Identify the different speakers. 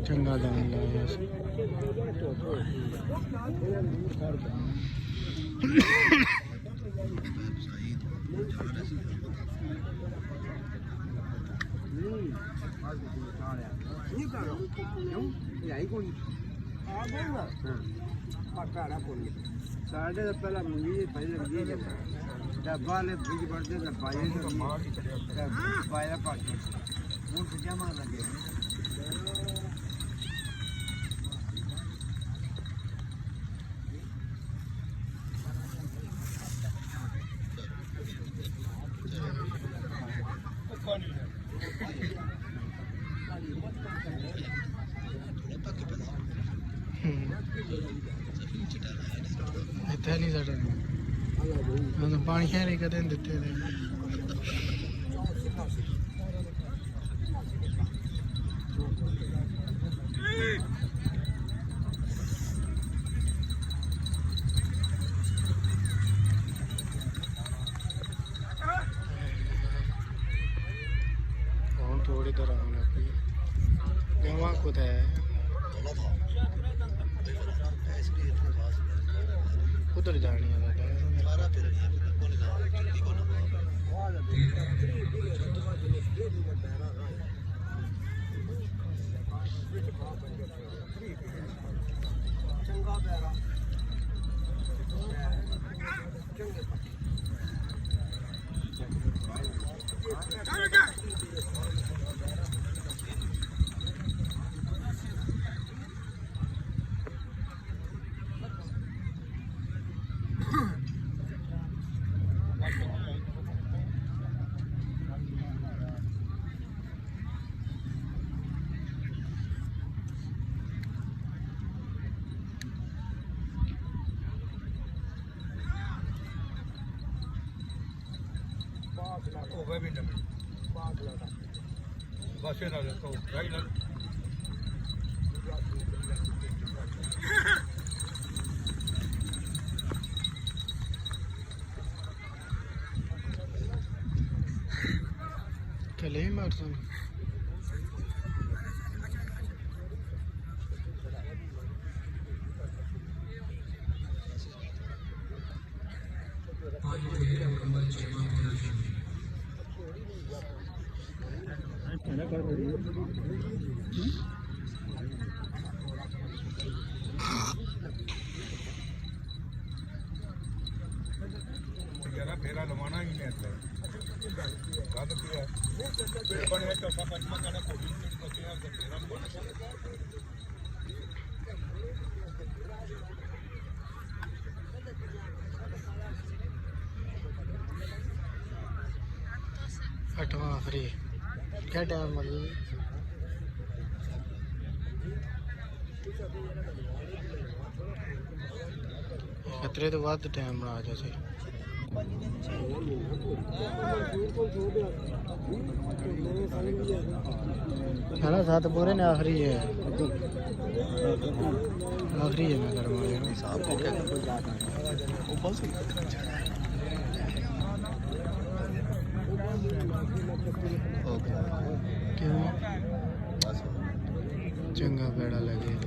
Speaker 1: चंगा दाम लाया
Speaker 2: साढ़े पहला मुझे पहले ये डब्बा ने बीज बढ़ते दबाए पाया पाट वो जमा लगे
Speaker 1: इतना नहीं साढ़े पानी खेने कदे दिते थोड़ी तरह होना गवा खुद है उधर जानी है चले मारसन
Speaker 2: फेरा लवाना ही नहीं
Speaker 1: अठवा आखिरी क्या टाइम मतलब खतरे तो बाद टाइम बना जैसे है ना साथ पूरे ने आखिरी है मैं क्यों चंगा बेड़ा लगे।